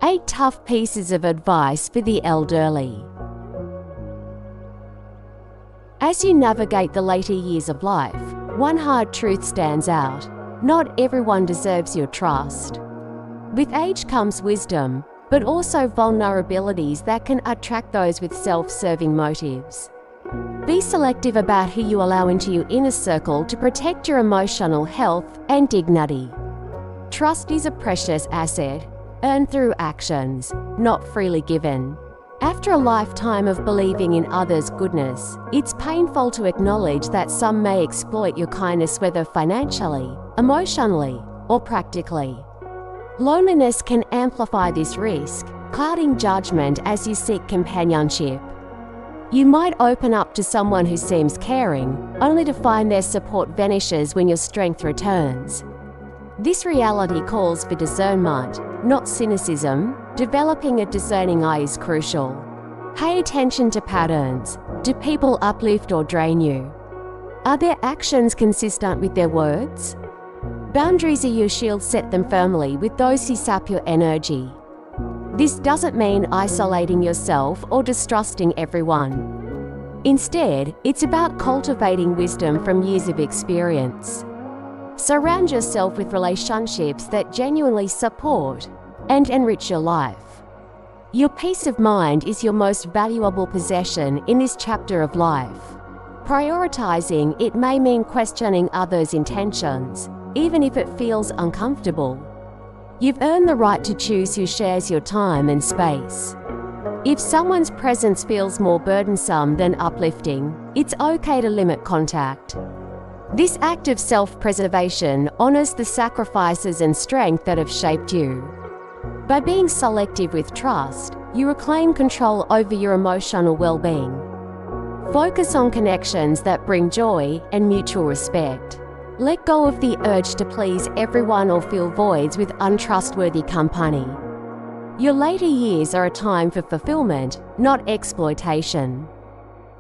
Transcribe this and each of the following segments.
8 tough pieces of advice for the elderly. As you navigate the later years of life, one hard truth stands out: not everyone deserves your trust. With age comes wisdom, but also vulnerabilities that can attract those with self-serving motives. Be selective about who you allow into your inner circle to protect your emotional health and dignity. Trust is a precious asset, earned through actions, not freely given. After a lifetime of believing in others' goodness, it's painful to acknowledge that some may exploit your kindness, whether financially, emotionally, or practically. Loneliness can amplify this risk, clouding judgment as you seek companionship. You might open up to someone who seems caring, only to find their support vanishes when your strength returns. This reality calls for discernment, not cynicism. Developing a discerning eye is crucial. Pay attention to patterns. Do people uplift or drain you? Are their actions consistent with their words? Boundaries are your shield. Set them firmly with those who sap your energy. This doesn't mean isolating yourself or distrusting everyone. Instead, it's about cultivating wisdom from years of experience. Surround yourself with relationships that genuinely support and enrich your life. Your peace of mind is your most valuable possession in this chapter of life. Prioritizing it may mean questioning others' intentions, even if it feels uncomfortable. You've earned the right to choose who shares your time and space. If someone's presence feels more burdensome than uplifting, it's okay to limit contact. This act of self-preservation honors the sacrifices and strength that have shaped you. By being selective with trust, you reclaim control over your emotional well-being. Focus on connections that bring joy and mutual respect. Let go of the urge to please everyone or fill voids with untrustworthy company. Your later years are a time for fulfillment, not exploitation.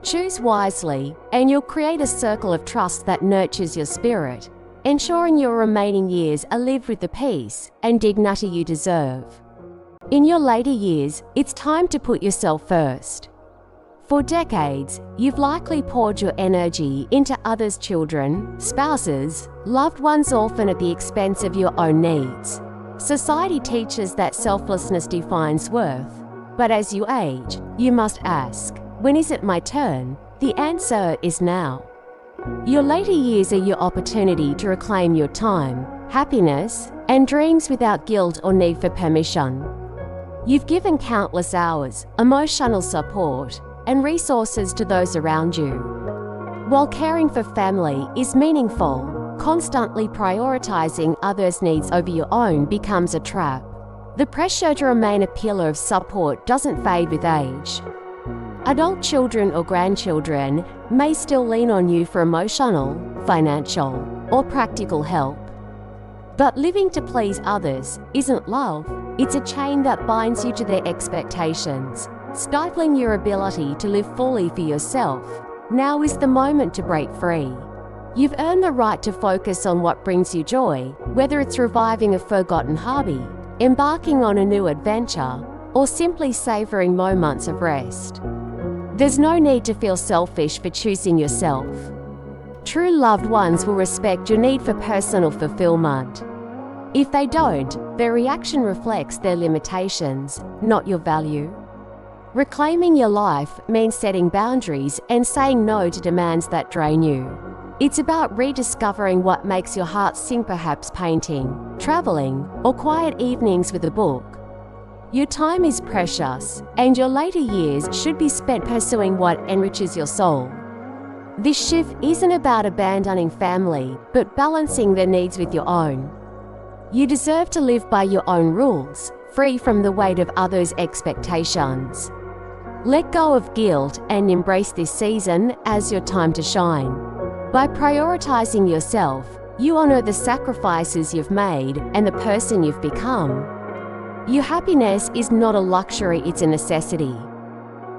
Choose wisely, and you'll create a circle of trust that nurtures your spirit, ensuring your remaining years are lived with the peace and dignity you deserve. In your later years, it's time to put yourself first. For decades, you've likely poured your energy into others' children, spouses, loved ones, often at the expense of your own needs. Society teaches that selflessness defines worth, but as you age, you must ask, when is it my turn? The answer is now. Your later years are your opportunity to reclaim your time, happiness, and dreams without guilt or need for permission. You've given countless hours, emotional support, and resources to those around you. While caring for family is meaningful, constantly prioritizing others' needs over your own becomes a trap. The pressure to remain a pillar of support doesn't fade with age. Adult children or grandchildren may still lean on you for emotional, financial, or practical help. But living to please others isn't love. It's a chain that binds you to their expectations, stifling your ability to live fully for yourself. Now is the moment to break free. You've earned the right to focus on what brings you joy, whether it's reviving a forgotten hobby, embarking on a new adventure, or simply savoring moments of rest. There's no need to feel selfish for choosing yourself. True loved ones will respect your need for personal fulfillment. If they don't, their reaction reflects their limitations, not your value. Reclaiming your life means setting boundaries and saying no to demands that drain you. It's about rediscovering what makes your heart sing, perhaps painting, traveling, or quiet evenings with a book. Your time is precious, and your later years should be spent pursuing what enriches your soul. This shift isn't about abandoning family, but balancing their needs with your own. You deserve to live by your own rules, free from the weight of others' expectations. Let go of guilt and embrace this season as your time to shine. By prioritizing yourself, you honor the sacrifices you've made and the person you've become. Your happiness is not a luxury, it's a necessity.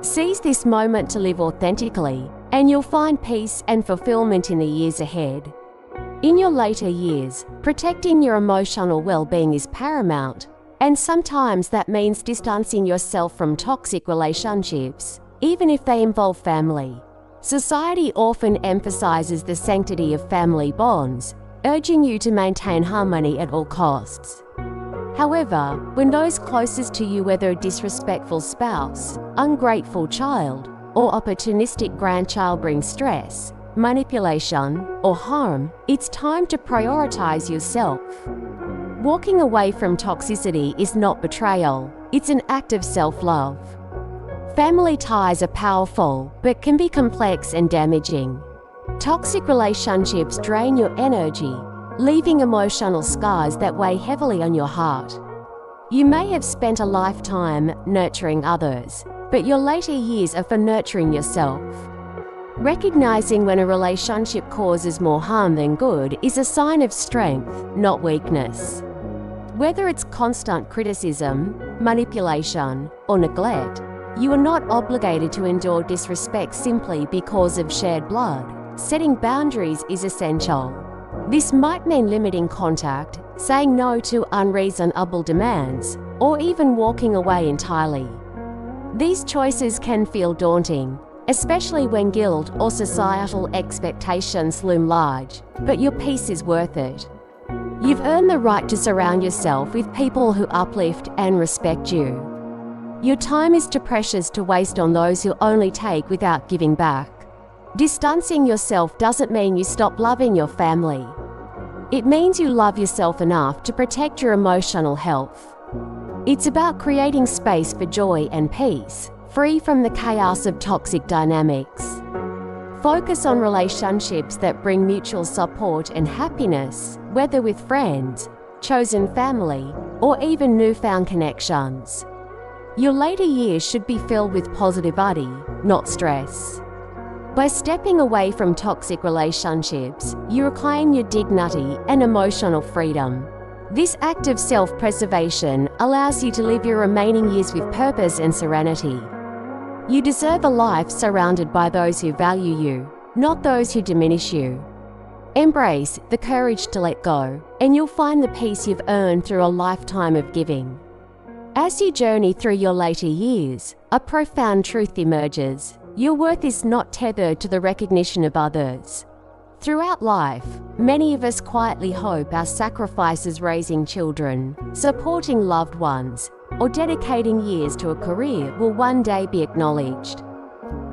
Seize this moment to live authentically, and you'll find peace and fulfillment in the years ahead. In your later years, protecting your emotional well-being is paramount. And sometimes that means distancing yourself from toxic relationships, even if they involve family. Society often emphasizes the sanctity of family bonds, urging you to maintain harmony at all costs. However, when those closest to you, whether a disrespectful spouse, ungrateful child, or opportunistic grandchild, bring stress, manipulation, or harm, it's time to prioritize yourself. Walking away from toxicity is not betrayal, it's an act of self-love. Family ties are powerful, but can be complex and damaging. Toxic relationships drain your energy, leaving emotional scars that weigh heavily on your heart. You may have spent a lifetime nurturing others, but your later years are for nurturing yourself. Recognizing when a relationship causes more harm than good is a sign of strength, not weakness. Whether it's constant criticism, manipulation, or neglect, you are not obligated to endure disrespect simply because of shared blood. Setting boundaries is essential. This might mean limiting contact, saying no to unreasonable demands, or even walking away entirely. These choices can feel daunting, especially when guilt or societal expectations loom large, but your peace is worth it. You've earned the right to surround yourself with people who uplift and respect you. Your time is too precious to waste on those who only take without giving back. Distancing yourself doesn't mean you stop loving your family. It means you love yourself enough to protect your emotional health. It's about creating space for joy and peace, free from the chaos of toxic dynamics. Focus on relationships that bring mutual support and happiness, whether with friends, chosen family, or even newfound connections. Your later years should be filled with positivity, not stress. By stepping away from toxic relationships, you reclaim your dignity and emotional freedom. This act of self-preservation allows you to live your remaining years with purpose and serenity. You deserve a life surrounded by those who value you, not those who diminish you. Embrace the courage to let go, and you'll find the peace you've earned through a lifetime of giving. As you journey through your later years, a profound truth emerges. Your worth is not tethered to the recognition of others. Throughout life, many of us quietly hope our sacrifices raising children, supporting loved ones, or dedicating years to a career will one day be acknowledged.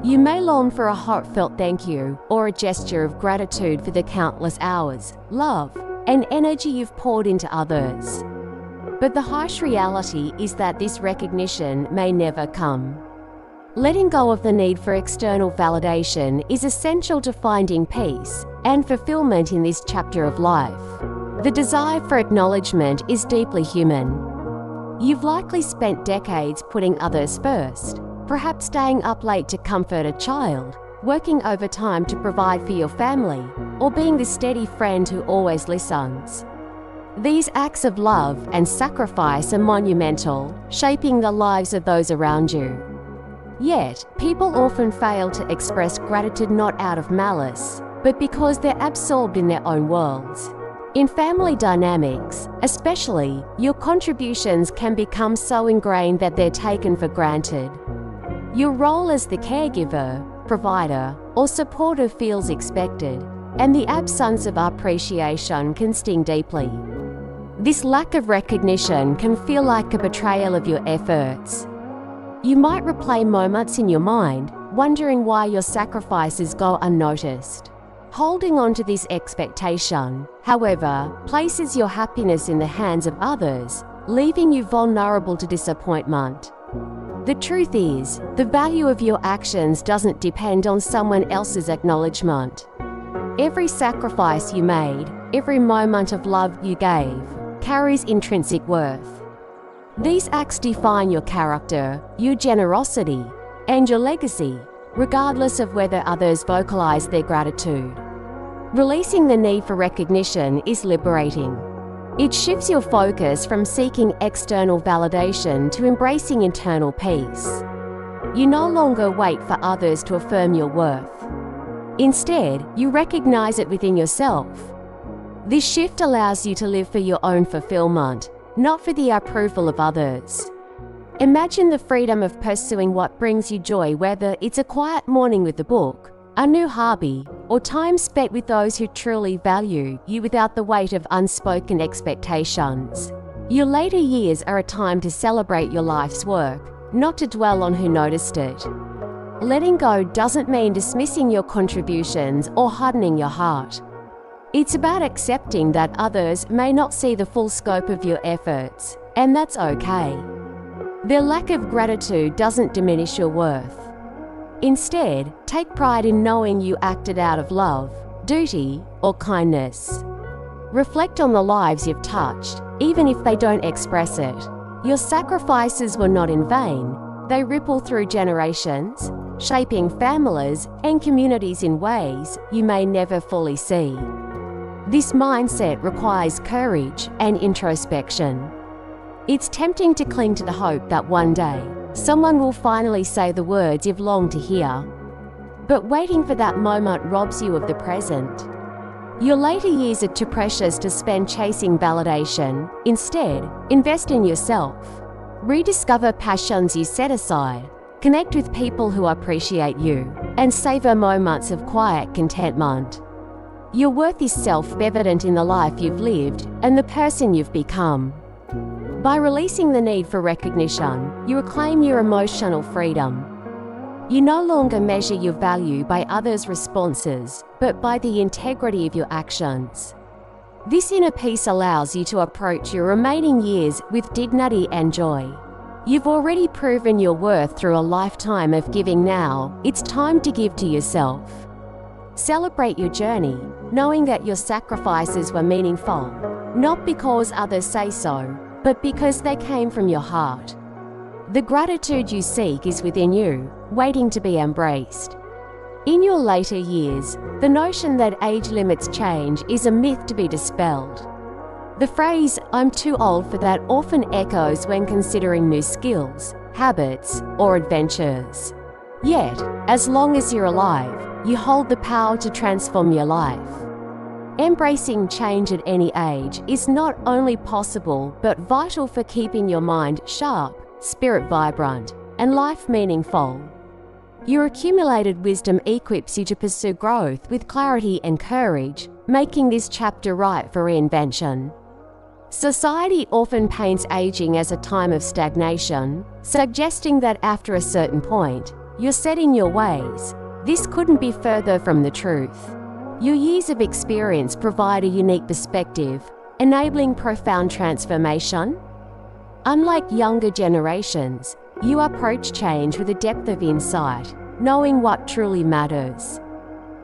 You may long for a heartfelt thank you or a gesture of gratitude for the countless hours, love, and energy you've poured into others. But the harsh reality is that this recognition may never come. Letting go of the need for external validation is essential to finding peace and fulfillment in this chapter of life. The desire for acknowledgement is deeply human. You've likely spent decades putting others first, perhaps staying up late to comfort a child, working overtime to provide for your family, or being the steady friend who always listens. These acts of love and sacrifice are monumental, shaping the lives of those around you. Yet, people often fail to express gratitude not out of malice, but because they're absorbed in their own worlds. In family dynamics, especially, your contributions can become so ingrained that they're taken for granted. Your role as the caregiver, provider, or supporter feels expected, and the absence of appreciation can sting deeply. This lack of recognition can feel like a betrayal of your efforts. You might replay moments in your mind, wondering why your sacrifices go unnoticed. Holding on to this expectation, however, places your happiness in the hands of others, leaving you vulnerable to disappointment. The truth is, the value of your actions doesn't depend on someone else's acknowledgement. Every sacrifice you made, every moment of love you gave, carries intrinsic worth. These acts define your character, your generosity, and your legacy, regardless of whether others vocalize their gratitude. Releasing the need for recognition is liberating. It shifts your focus from seeking external validation to embracing internal peace. You no longer wait for others to affirm your worth. Instead, you recognize it within yourself. This shift allows you to live for your own fulfillment, not for the approval of others. Imagine the freedom of pursuing what brings you joy, whether it's a quiet morning with a book, a new hobby, or time spent with those who truly value you without the weight of unspoken expectations. Your later years are a time to celebrate your life's work, not to dwell on who noticed it. Letting go doesn't mean dismissing your contributions or hardening your heart. It's about accepting that others may not see the full scope of your efforts, and that's okay. Their lack of gratitude doesn't diminish your worth. Instead, take pride in knowing you acted out of love, duty, or kindness. Reflect on the lives you've touched, even if they don't express it. Your sacrifices were not in vain. They ripple through generations, shaping families and communities in ways you may never fully see. This mindset requires courage and introspection. It's tempting to cling to the hope that one day, someone will finally say the words you've longed to hear. But waiting for that moment robs you of the present. Your later years are too precious to spend chasing validation. Instead, invest in yourself. Rediscover passions you set aside, connect with people who appreciate you, and savor moments of quiet contentment. Your worth is self-evident in the life you've lived and the person you've become. By releasing the need for recognition, you reclaim your emotional freedom. You no longer measure your value by others' responses, but by the integrity of your actions. This inner peace allows you to approach your remaining years with dignity and joy. You've already proven your worth through a lifetime of giving. Now, it's time to give to yourself. Celebrate your journey, knowing that your sacrifices were meaningful, not because others say so, but because they came from your heart. The gratitude you seek is within you, waiting to be embraced. In your later years, the notion that age limits change is a myth to be dispelled. The phrase, "I'm too old for that," often echoes when considering new skills, habits, or adventures. Yet, as long as you're alive, you hold the power to transform your life. Embracing change at any age is not only possible but vital for keeping your mind sharp, spirit vibrant, and life meaningful. Your accumulated wisdom equips you to pursue growth with clarity and courage, making this chapter ripe for reinvention. Society often paints aging as a time of stagnation, suggesting that after a certain point, you're set in your ways. This couldn't be further from the truth. Your years of experience provide a unique perspective, enabling profound transformation. Unlike younger generations, you approach change with a depth of insight, knowing what truly matters.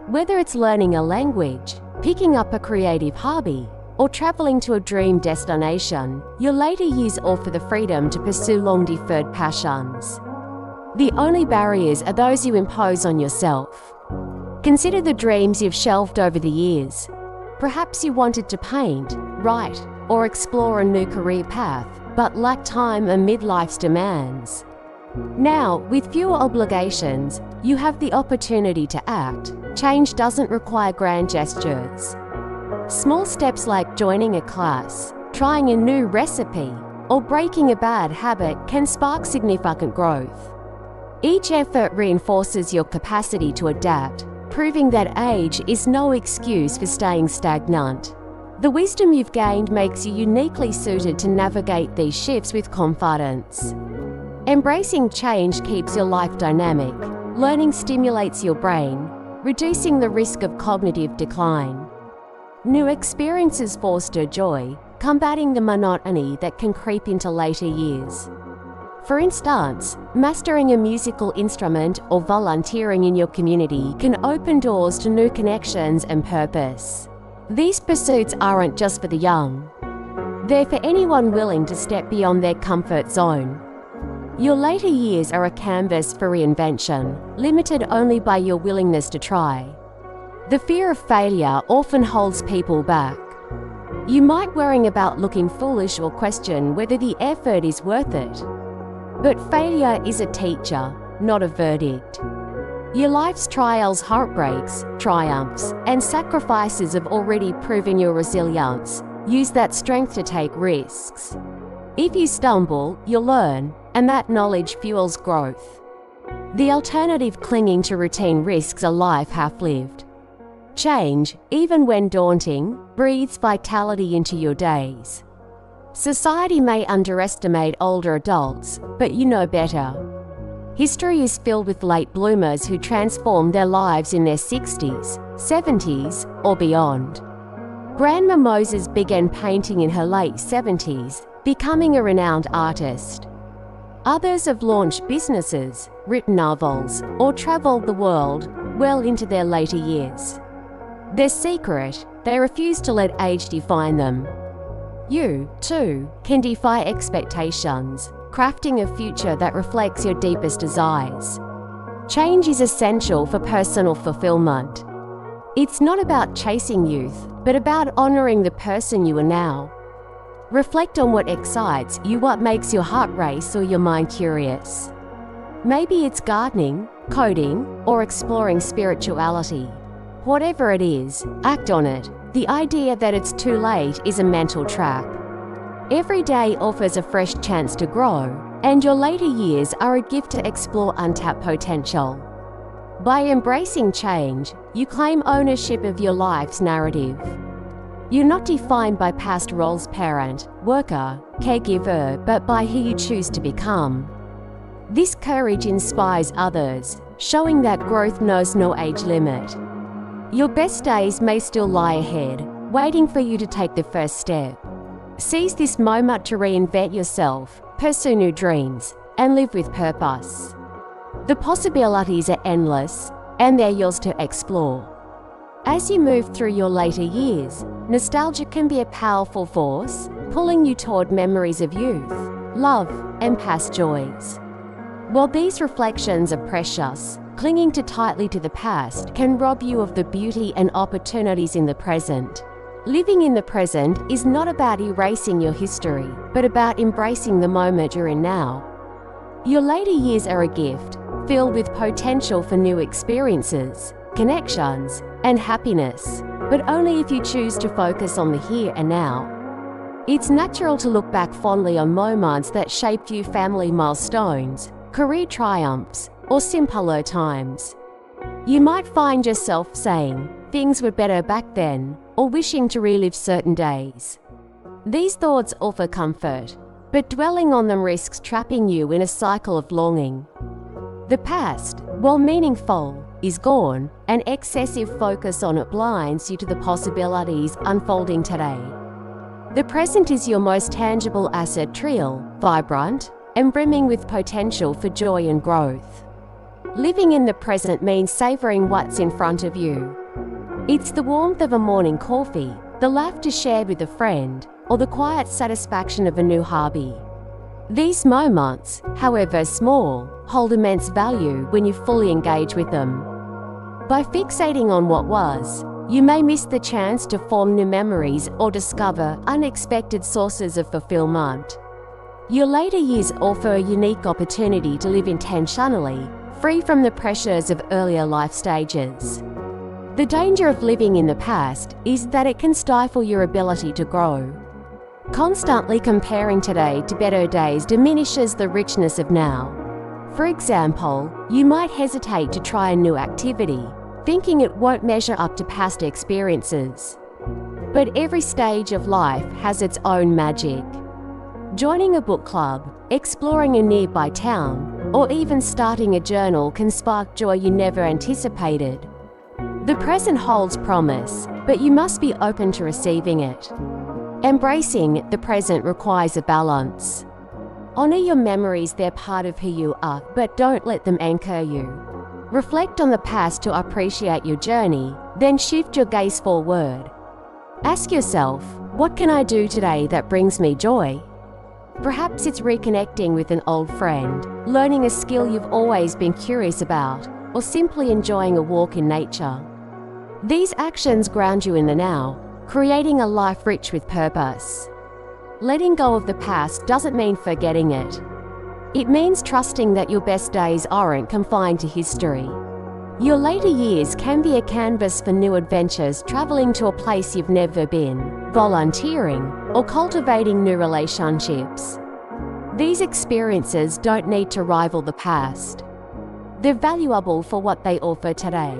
Whether it's learning a language, picking up a creative hobby, or traveling to a dream destination, your later years offer the freedom to pursue long-deferred passions. The only barriers are those you impose on yourself. Consider the dreams you've shelved over the years. Perhaps you wanted to paint, write, or explore a new career path, but lacked time amid life's demands. Now, with fewer obligations, you have the opportunity to act. Change doesn't require grand gestures. Small steps like joining a class, trying a new recipe, or breaking a bad habit can spark significant growth. Each effort reinforces your capacity to adapt, proving that age is no excuse for staying stagnant. The wisdom you've gained makes you uniquely suited to navigate these shifts with confidence. Embracing change keeps your life dynamic. Learning stimulates your brain, reducing the risk of cognitive decline. New experiences foster joy, combating the monotony that can creep into later years. For instance, mastering a musical instrument or volunteering in your community can open doors to new connections and purpose. These pursuits aren't just for the young. They're for anyone willing to step beyond their comfort zone. Your later years are a canvas for reinvention, limited only by your willingness to try. The fear of failure often holds people back. You might worry about looking foolish or question whether the effort is worth it. But failure is a teacher, not a verdict. Your life's trials, heartbreaks, triumphs, and sacrifices have already proven your resilience. Use that strength to take risks. If you stumble, you'll learn, and that knowledge fuels growth. The alternative, clinging to routine, risks a life half-lived. Change, even when daunting, breathes vitality into your days. Society may underestimate older adults, but you know better. History is filled with late bloomers who transform their lives in their 60s, 70s, or beyond. Grandma Moses began painting in her late 70s, becoming a renowned artist. Others have launched businesses, written novels, or traveled the world well into their later years. Their secret: they refuse to let age define them. You, too, can defy expectations, crafting a future that reflects your deepest desires. Change is essential for personal fulfillment. It's not about chasing youth, but about honoring the person you are now. Reflect on what excites you, what makes your heart race or your mind curious. Maybe it's gardening, coding, or exploring spirituality. Whatever it is, act on it. The idea that it's too late is a mental trap. Every day offers a fresh chance to grow, and your later years are a gift to explore untapped potential. By embracing change, you claim ownership of your life's narrative. You're not defined by past roles: parent, worker, caregiver, but by who you choose to become. This courage inspires others, showing that growth knows no age limit. Your best days may still lie ahead, waiting for you to take the first step. Seize this moment to reinvent yourself, pursue new dreams, and live with purpose. The possibilities are endless, and they're yours to explore. As you move through your later years, nostalgia can be a powerful force, pulling you toward memories of youth, love, and past joys. While these reflections are precious, clinging too tightly to the past can rob you of the beauty and opportunities in the present. Living in the present is not about erasing your history, but about embracing the moment you're in now. Your later years are a gift, filled with potential for new experiences, connections, and happiness, but only if you choose to focus on the here and now. It's natural to look back fondly on moments that shaped you: family milestones, career triumphs, or simpler times. You might find yourself saying, "Things were better back then," or wishing to relive certain days. These thoughts offer comfort, but dwelling on them risks trapping you in a cycle of longing. The past, while meaningful, is gone, and excessive focus on it blinds you to the possibilities unfolding today. The present is your most tangible asset, real, vibrant, and brimming with potential for joy and growth. Living in the present means savoring what's in front of you. It's the warmth of a morning coffee, the laughter shared with a friend, or the quiet satisfaction of a new hobby. These moments, however small, hold immense value when you fully engage with them. By fixating on what was, you may miss the chance to form new memories or discover unexpected sources of fulfillment. Your later years offer a unique opportunity to live intentionally, free from the pressures of earlier life stages. The danger of living in the past is that it can stifle your ability to grow. Constantly comparing today to better days diminishes the richness of now. For example, you might hesitate to try a new activity, thinking it won't measure up to past experiences. But every stage of life has its own magic. Joining a book club, exploring a nearby town, or even starting a journal can spark joy you never anticipated. The present holds promise, but you must be open to receiving it. Embracing the present requires a balance. Honor your memories, they're part of who you are, but don't let them anchor you. Reflect on the past to appreciate your journey, then shift your gaze forward. Ask yourself, what can I do today that brings me joy? Perhaps it's reconnecting with an old friend, learning a skill you've always been curious about, or simply enjoying a walk in nature. These actions ground you in the now, creating a life rich with purpose. Letting go of the past doesn't mean forgetting it. It means trusting that your best days aren't confined to history. Your later years can be a canvas for new adventures, traveling to a place you've never been, volunteering, or cultivating new relationships. These experiences don't need to rival the past. They're valuable for what they offer today.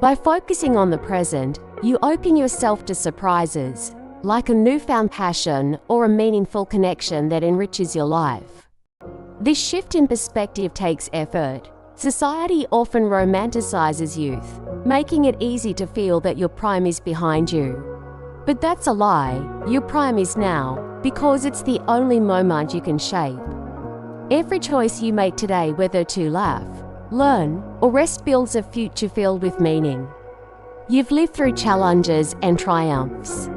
By focusing on the present, you open yourself to surprises, like a newfound passion or a meaningful connection that enriches your life. This shift in perspective takes effort. Society often romanticizes youth, making it easy to feel that your prime is behind you. But that's a lie. Your prime is now, because it's the only moment you can shape. Every choice you make today, whether to laugh, learn, or rest, builds a future filled with meaning. You've lived through challenges and triumphs.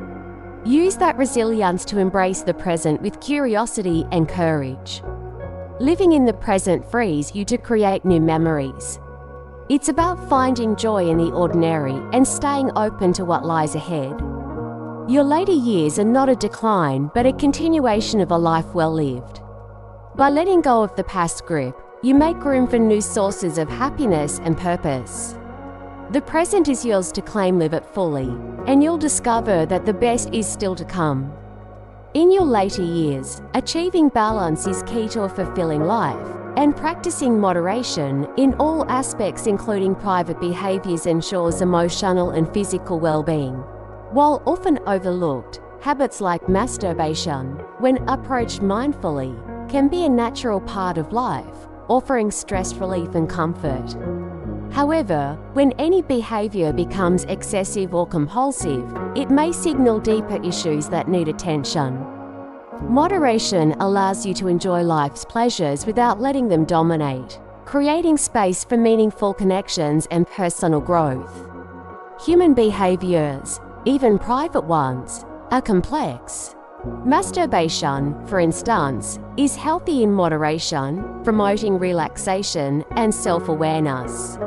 Use that resilience to embrace the present with curiosity and courage. Living in the present frees you to create new memories. It's about finding joy in the ordinary and staying open to what lies ahead. Your later years are not a decline, but a continuation of a life well lived. By letting go of the past grip, you make room for new sources of happiness and purpose. The present is yours to claim, live it fully, and you'll discover that the best is still to come. In your later years, achieving balance is key to a fulfilling life, and practicing moderation in all aspects, including private behaviors, ensures emotional and physical well-being. While often overlooked, habits like masturbation, when approached mindfully, can be a natural part of life, offering stress relief and comfort. However, when any behavior becomes excessive or compulsive, it may signal deeper issues that need attention. Moderation allows you to enjoy life's pleasures without letting them dominate, creating space for meaningful connections and personal growth. Human behaviors, even private ones, are complex. Masturbation, for instance, is healthy in moderation, promoting relaxation and self-awareness.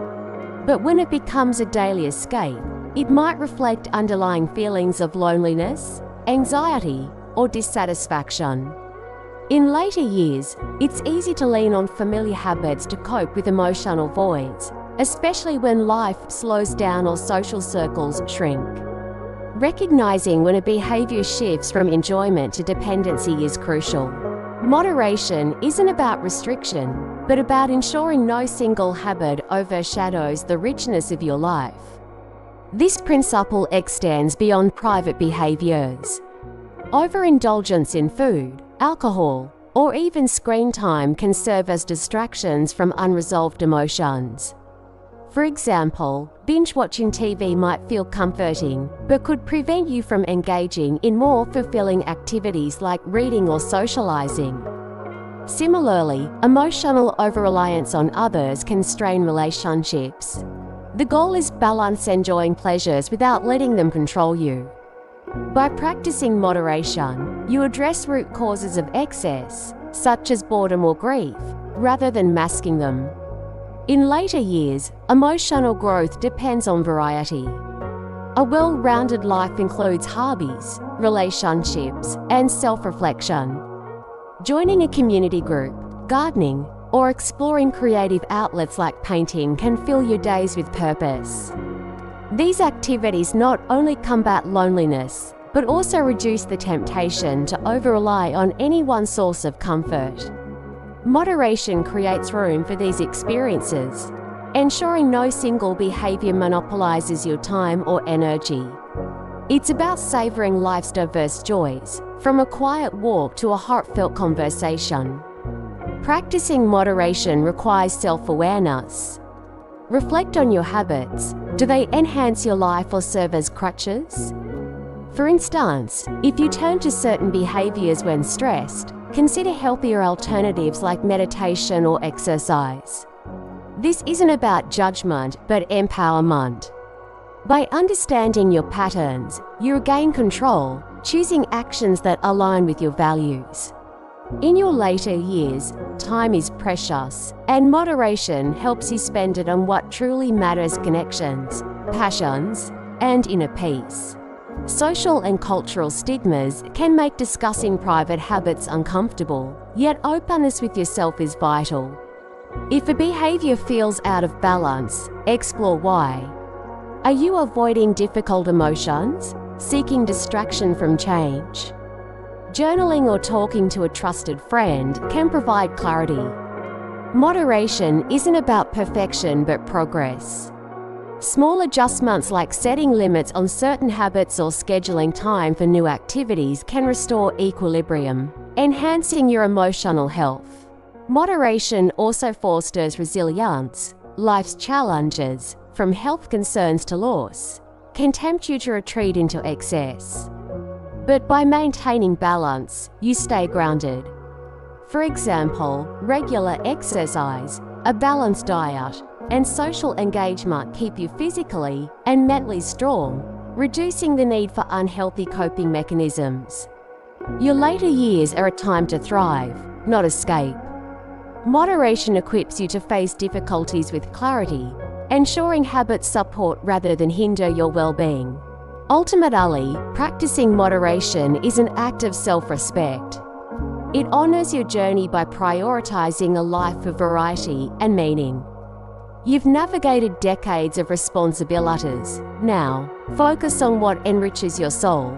But when it becomes a daily escape, it might reflect underlying feelings of loneliness, anxiety, or dissatisfaction. In later years, it's easy to lean on familiar habits to cope with emotional voids, especially when life slows down or social circles shrink. Recognizing when a behavior shifts from enjoyment to dependency is crucial. Moderation isn't about restriction, but about ensuring no single habit overshadows the richness of your life. This principle extends beyond private behaviors. Overindulgence in food, alcohol, or even screen time can serve as distractions from unresolved emotions. For example, binge-watching TV might feel comforting, but could prevent you from engaging in more fulfilling activities like reading or socializing. Similarly, emotional over-reliance on others can strain relationships. The goal is balance, enjoying pleasures without letting them control you. By practicing moderation, you address root causes of excess, such as boredom or grief, rather than masking them. In later years, emotional growth depends on variety. A well-rounded life includes hobbies, relationships, and self-reflection. Joining a community group, gardening, or exploring creative outlets like painting can fill your days with purpose. These activities not only combat loneliness, but also reduce the temptation to over-rely on any one source of comfort. Moderation creates room for these experiences, ensuring no single behavior monopolizes your time or energy. It's about savoring life's diverse joys, from a quiet walk to a heartfelt conversation. Practicing moderation requires self-awareness. Reflect on your habits. Do they enhance your life or serve as crutches? For instance, if you turn to certain behaviors when stressed, consider healthier alternatives like meditation or exercise. This isn't about judgment, but empowerment. By understanding your patterns, you regain control, choosing actions that align with your values. In your later years, time is precious, and moderation helps you spend it on what truly matters: connections, passions, and inner peace. Social and cultural stigmas can make discussing private habits uncomfortable, yet openness with yourself is vital. If a behavior feels out of balance, explore why. Are you avoiding difficult emotions, seeking distraction from change? Journaling or talking to a trusted friend can provide clarity. Moderation isn't about perfection but progress. Small adjustments like setting limits on certain habits or scheduling time for new activities can restore equilibrium, enhancing your emotional health. Moderation also fosters resilience. Life's challenges, from health concerns to loss, can tempt you to retreat into excess. But by maintaining balance, you stay grounded. For example, regular exercise, a balanced diet, and social engagement keep you physically and mentally strong, reducing the need for unhealthy coping mechanisms. Your later years are a time to thrive, not escape. Moderation equips you to face difficulties with clarity, ensuring habits support rather than hinder your well-being. Ultimately, practicing moderation is an act of self-respect. It honors your journey by prioritizing a life of variety and meaning. You've navigated decades of responsibilities. Now, focus on what enriches your soul.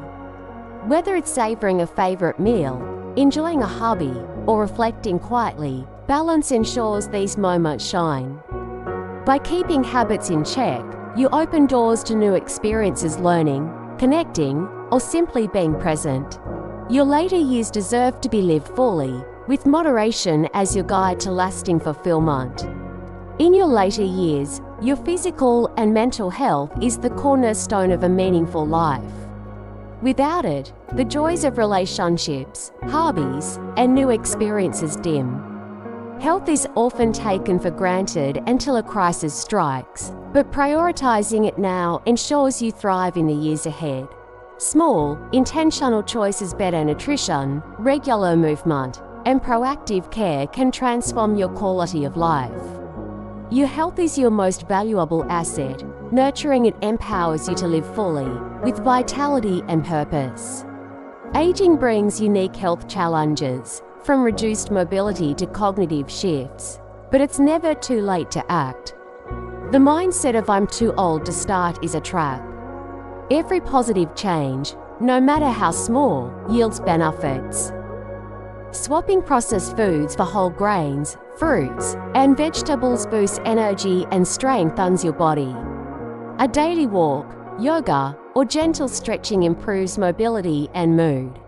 Whether it's savoring a favorite meal, enjoying a hobby, or reflecting quietly, balance ensures these moments shine. By keeping habits in check, you open doors to new experiences, learning, connecting, or simply being present. Your later years deserve to be lived fully, with moderation as your guide to lasting fulfillment. In your later years, your physical and mental health is the cornerstone of a meaningful life. Without it, the joys of relationships, hobbies, and new experiences dim. Health is often taken for granted until a crisis strikes, but prioritizing it now ensures you thrive in the years ahead. Small, intentional choices, better nutrition, regular movement, and proactive care can transform your quality of life. Your health is your most valuable asset. Nurturing it empowers you to live fully, with vitality and purpose. Aging brings unique health challenges, from reduced mobility to cognitive shifts, but it's never too late to act. The mindset of "I'm too old to start" is a trap. Every positive change, no matter how small, yields benefits. Swapping processed foods for whole grains, fruits, and vegetables boosts energy and strengthens your body. A daily walk, yoga, or gentle stretching improves mobility and mood.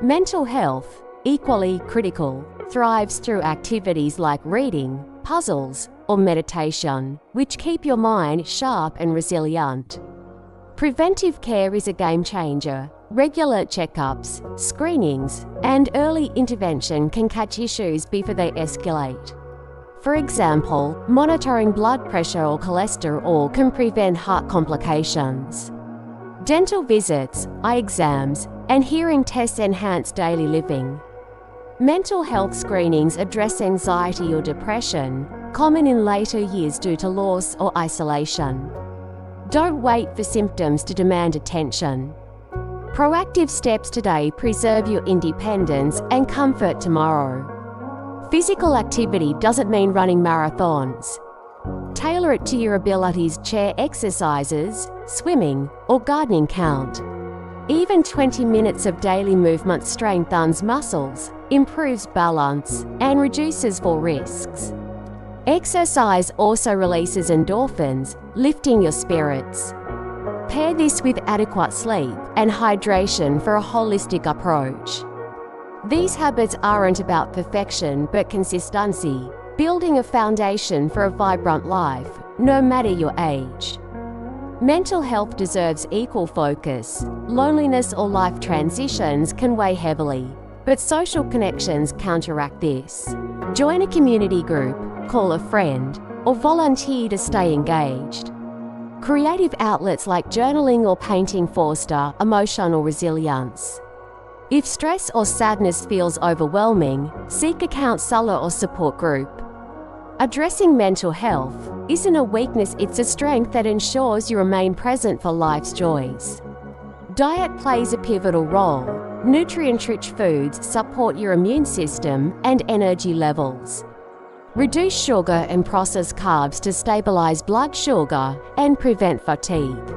Mental health, equally critical, thrives through activities like reading, puzzles, or meditation, which keep your mind sharp and resilient. Preventive care is a game changer. Regular checkups, screenings, and early intervention can catch issues before they escalate. For example, monitoring blood pressure or cholesterol can prevent heart complications. Dental visits, eye exams, and hearing tests enhance daily living. Mental health screenings address anxiety or depression, common in later years due to loss or isolation. Don't wait for symptoms to demand attention. Proactive steps today preserve your independence and comfort tomorrow. Physical activity doesn't mean running marathons. Tailor it to your abilities. Chair exercises, swimming, or gardening count. Even 20 minutes of daily movement strengthens muscles, improves balance, and reduces fall risks. Exercise also releases endorphins, lifting your spirits. Pair this with adequate sleep and hydration for a holistic approach. These habits aren't about perfection but consistency, building a foundation for a vibrant life, no matter your age. Mental health deserves equal focus. Loneliness or life transitions can weigh heavily, but social connections counteract this. Join a community group, call a friend, or volunteer to stay engaged. Creative outlets like journaling or painting foster emotional resilience. If stress or sadness feels overwhelming, seek a counselor or support group. Addressing mental health isn't a weakness, it's a strength that ensures you remain present for life's joys. Diet plays a pivotal role. Nutrient-rich foods support your immune system and energy levels. Reduce sugar and processed carbs to stabilize blood sugar and prevent fatigue.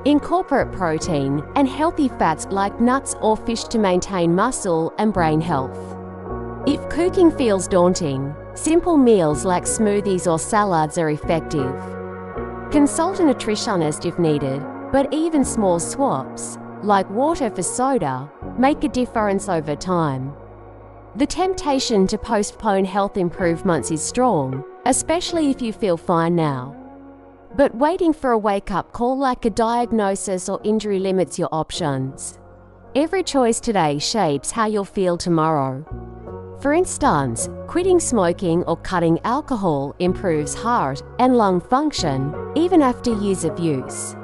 Incorporate protein and healthy fats like nuts or fish to maintain muscle and brain health. If cooking feels daunting, simple meals like smoothies or salads are effective. Consult a nutritionist if needed, but even small swaps, like water for soda, make a difference over time. The temptation to postpone health improvements is strong, especially if you feel fine now. But waiting for a wake-up call like a diagnosis or injury limits your options. Every choice today shapes how you'll feel tomorrow. For instance, quitting smoking or cutting alcohol improves heart and lung function, even after years of use.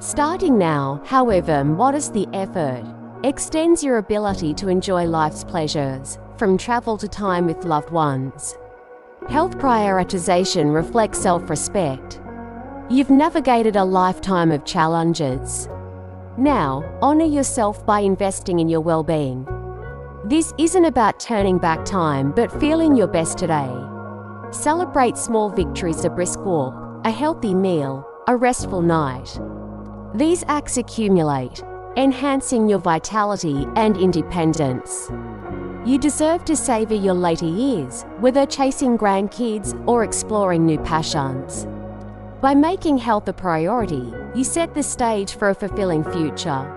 Starting now, however modest the effort, extends your ability to enjoy life's pleasures, from travel to time with loved ones. Health prioritization reflects self-respect. You've navigated a lifetime of challenges. Now, honor yourself by investing in your well-being. This isn't about turning back time, but feeling your best today. Celebrate small victories: a brisk walk, a healthy meal, a restful night. These acts accumulate, enhancing your vitality and independence. You deserve to savor your later years, whether chasing grandkids or exploring new passions. By making health a priority, you set the stage for a fulfilling future.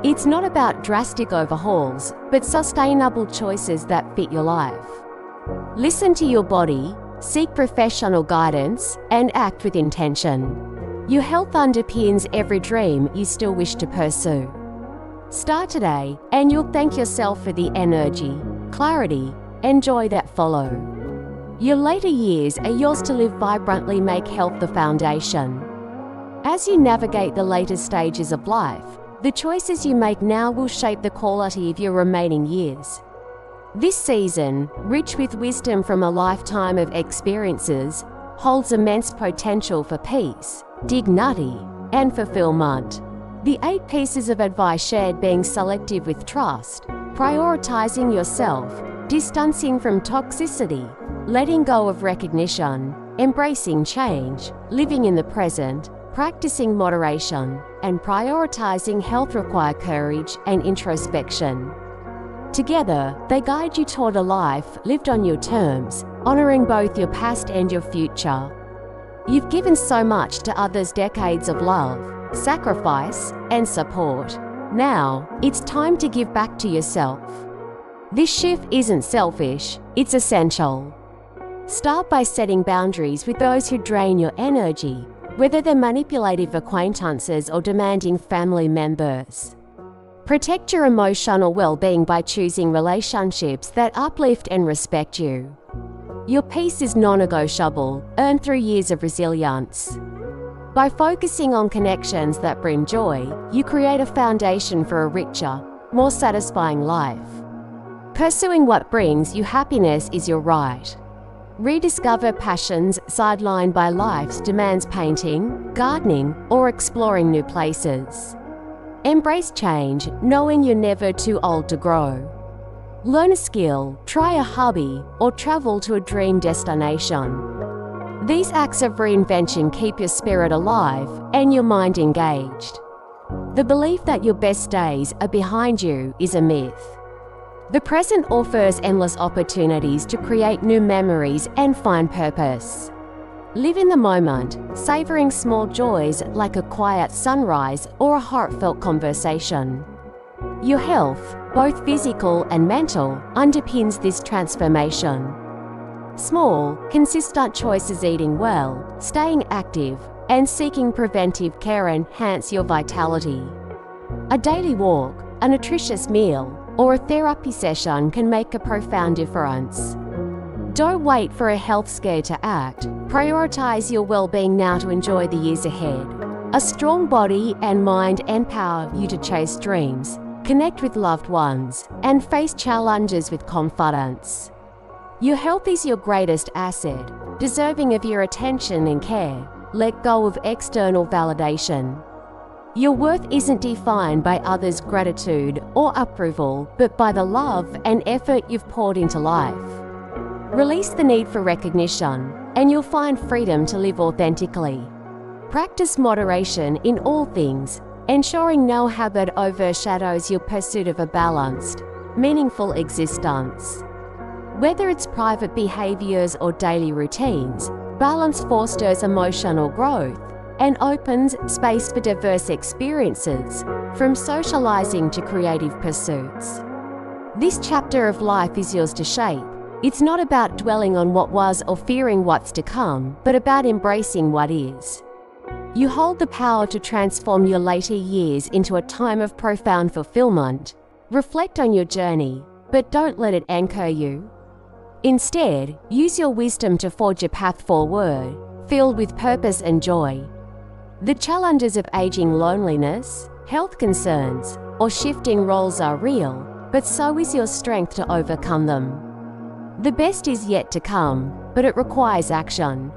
It's not about drastic overhauls, but sustainable choices that fit your life. Listen to your body, seek professional guidance, and act with intention. Your health underpins every dream you still wish to pursue. Start today, and you'll thank yourself for the energy, clarity, and joy that follow. Your later years are yours to live vibrantly. Make health the foundation. As you navigate the later stages of life, the choices you make now will shape the quality of your remaining years. This season, rich with wisdom from a lifetime of experiences, holds immense potential for peace, dignity, and fulfillment. The 8 pieces of advice shared: being selective with trust, prioritizing yourself, distancing from toxicity, letting go of recognition, embracing change, living in the present, practicing moderation, and prioritizing health require courage and introspection. Together, they guide you toward a life lived on your terms, honoring both your past and your future. You've given so much to others: decades of love, sacrifice, and support. Now, it's time to give back to yourself. This shift isn't selfish, it's essential. Start by setting boundaries with those who drain your energy, whether they're manipulative acquaintances or demanding family members. Protect your emotional well-being by choosing relationships that uplift and respect you. Your peace is non-negotiable, earned through years of resilience. By focusing on connections that bring joy, you create a foundation for a richer, more satisfying life. Pursuing what brings you happiness is your right. Rediscover passions sidelined by life's demands: painting, gardening, or exploring new places. Embrace change, knowing you're never too old to grow. Learn a skill, try a hobby, or travel to a dream destination. These acts of reinvention keep your spirit alive and your mind engaged. The belief that your best days are behind you is a myth. The present offers endless opportunities to create new memories and find purpose. Live in the moment, savoring small joys like a quiet sunrise or a heartfelt conversation. Your health, both physical and mental, underpins this transformation. Small, consistent choices: eating well, staying active, and seeking preventive care enhance your vitality. A daily walk, a nutritious meal, or a therapy session can make a profound difference. Don't wait for a health scare to act. Prioritize your well-being now to enjoy the years ahead. A strong body and mind empower you to chase dreams, connect with loved ones, and face challenges with confidence. Your health is your greatest asset, deserving of your attention and care. Let go of external validation. Your worth isn't defined by others' gratitude or approval, but by the love and effort you've poured into life. Release the need for recognition, and you'll find freedom to live authentically. Practice moderation in all things, ensuring no habit overshadows your pursuit of a balanced, meaningful existence. Whether it's private behaviors or daily routines, balance fosters emotional growth and opens space for diverse experiences, from socializing to creative pursuits. This chapter of life is yours to shape. It's not about dwelling on what was or fearing what's to come, but about embracing what is. You hold the power to transform your later years into a time of profound fulfillment. Reflect on your journey, but don't let it anchor you. Instead, use your wisdom to forge a path forward, filled with purpose and joy. The challenges of aging, loneliness, health concerns, or shifting roles are real, but so is your strength to overcome them. The best is yet to come, but it requires action.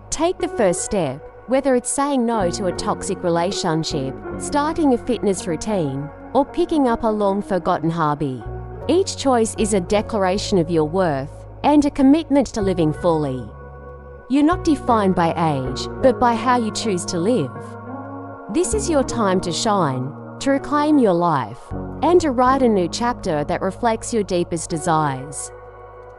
Take the first step, whether it's saying no to a toxic relationship, starting a fitness routine, or picking up a long-forgotten hobby. Each choice is a declaration of your worth and a commitment to living fully. You're not defined by age, but by how you choose to live. This is your time to shine, to reclaim your life, and to write a new chapter that reflects your deepest desires.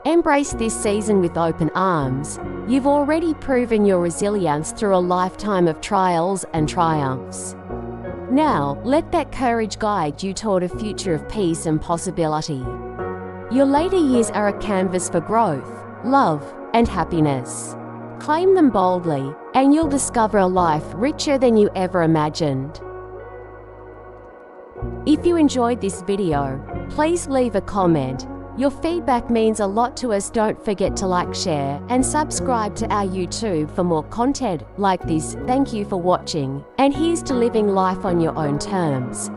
Embrace this season with open arms. You've already proven your resilience through a lifetime of trials and triumphs. Now, let that courage guide you toward a future of peace and possibility. Your later years are a canvas for growth, love, and happiness. Claim them boldly, and you'll discover a life richer than you ever imagined. If you enjoyed this video, please leave a comment. Your feedback means a lot to us. Don't forget to like, share, and subscribe to our YouTube for more content like this. Thank you for watching, and here's to living life on your own terms.